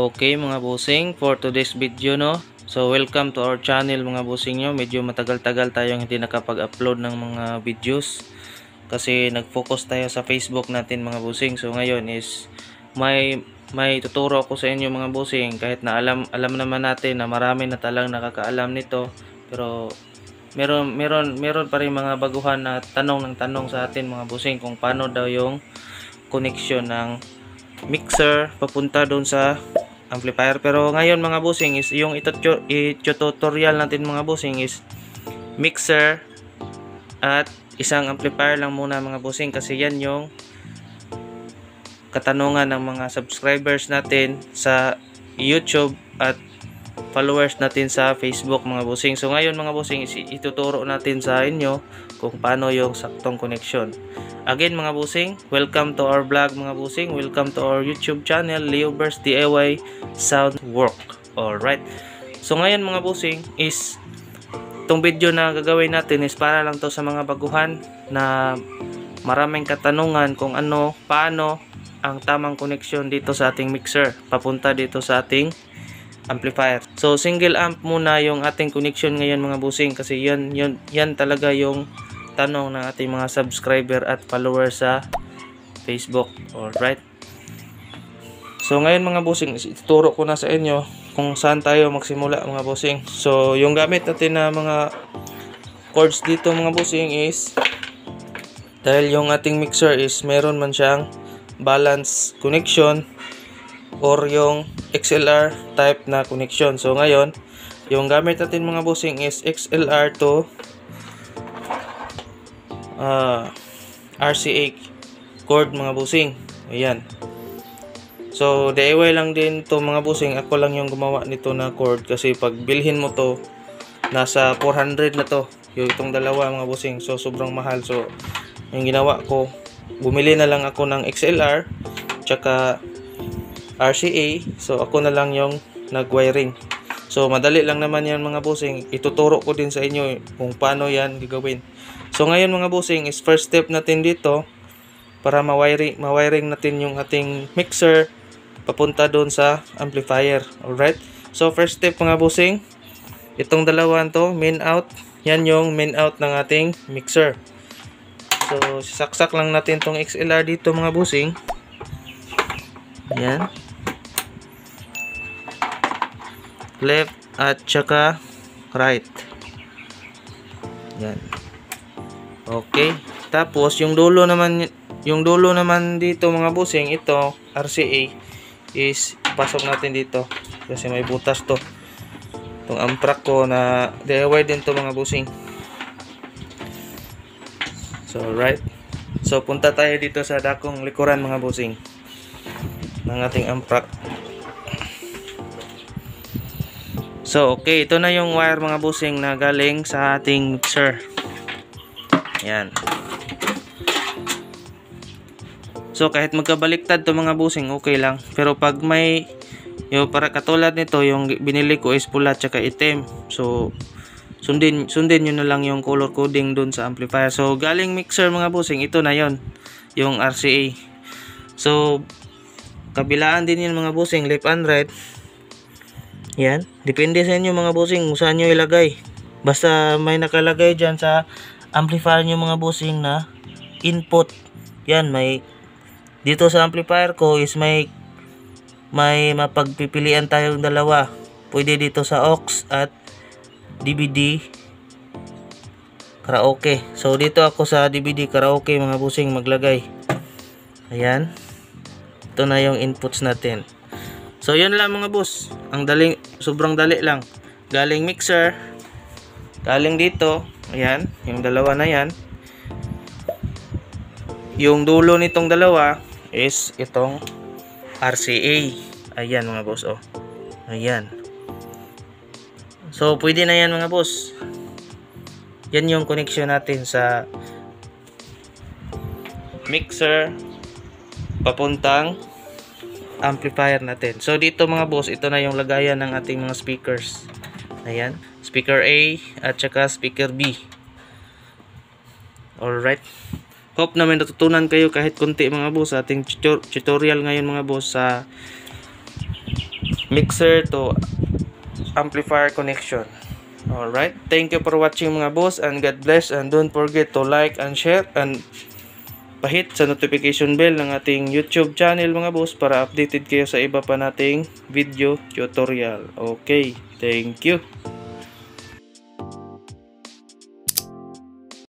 Okay mga bossing, for today's video no. So welcome to our channel mga bossing nyo. Medyo matagal-tagal tayong hindi nakapag-upload ng mga videos kasi nag-focus tayo sa Facebook natin mga bossing. So ngayon is may tuturo ako sa inyo mga bossing, kahit na alam naman natin na marami na talang nakakaalam nito, pero meron pa rin mga baguhan na tanong sa atin mga bossing kung paano daw yung connection ng mixer papunta doon sa amplifier. Pero ngayon mga bossing is yung tutorial natin mga bossing is mixer at isang amplifier lang muna mga bossing, kasi yan yung katanungan ng mga subscribers natin sa YouTube at followers natin sa Facebook mga bossing. So ngayon mga bossing is ituturo natin sa inyo kung paano yung saktong connection. Again mga bossing, welcome to our vlog mga bossing. Welcome to our YouTube channel, Leoverse DIY Soundwork. Alright. So ngayon mga bossing is itong video na gagawin natin is para lang to sa mga baguhan na maraming katanungan kung paano ang tamang connection dito sa ating mixer papunta dito sa ating amplifier. So single amp muna yung ating connection ngayon mga bossing, kasi yan talaga yung tanong ng ating mga subscriber at followers sa Facebook. Alright. So ngayon mga bossing, ituturo ko na sa inyo kung saan tayo magsimula mga bossing. So yung gamit natin na mga cords dito mga bossing is, dahil yung ating mixer is meron man siyang balance connection or yung XLR type na connection. So ngayon, yung gamit natin mga bossing is XLR to RCA cord mga bossing. Ayan. So DIY lang din to mga bossing. Ako lang yung gumawa nito na cord, kasi pag bilhin mo to nasa 400 na to yung itong dalawa mga bossing. So sobrang mahal. So yung ginawa ko, bumili na lang ako ng XLR tsaka RCA. So ako na lang yung nag-wiring. So madali lang naman yan mga bossing. Ituturo ko din sa inyo kung paano yan gagawin. So ngayon mga bossing is first step natin dito para ma-wiring natin yung ating mixer papunta doon sa amplifier. Alright. So first step mga bossing, itong dalawan to, main out. Yan yung main out ng ating mixer. So saksak lang natin tong XLR dito mga bossing. Yan. Left at saka right. Yan. Okay. Tapos yung dulo naman dito mga bossing, ito RCA is pasok natin dito kasi may butas to. Itong amprak ko na DIY din to mga bossing. So right. So punta tayo dito sa dakong likuran mga bossing ng ating amprak. So okay, ito na yung wire mga bossing na galing sa ating mixer. Yan. So kahit magkabaliktad to mga bossing, okay lang. Pero pag may yung para katulad nito, yung binili ko is pula tsaka itim. So sundin nyo na lang yung color coding dun sa amplifier. So galing mixer mga bossing, ito na yon, yung RCA. So kabilaan din yun mga bossing, left and right. Yan, depende sa inyo mga bossing kung saan nyo ilagay. Basta may nakalagay dyan sa amplifier nyo mga bossing na input. Yan, may dito sa amplifier ko is may mapagpipilian tayong dalawa. Pwede dito sa aux at DVD karaoke. So dito ako sa DVD karaoke mga bossing maglagay. Ayan. Ito na yung inputs natin. So yun lang mga boss. Sobrang dali lang. Galing mixer, galing dito. Ayan, yung dalawa na yan. Yung dulo nitong dalawa is itong RCA. Ayan mga boss, oh. Ayan. So pwede na yan mga boss. Yan yung connection natin sa mixer papuntang amplifier natin. So dito mga boss, ito na yung lagayan ng ating mga speakers. Ayan, speaker A at saka speaker B. Alright. Hope na may natutunan kayo kahit konti mga boss sa ating tutorial ngayon mga boss sa mixer to amplifier connection. Alright, thank you for watching mga boss, and God bless, and don't forget to like and share and pahit sa notification bell ng ating YouTube channel mga boss para updated kayo sa iba pa nating video tutorial. Okay, thank you.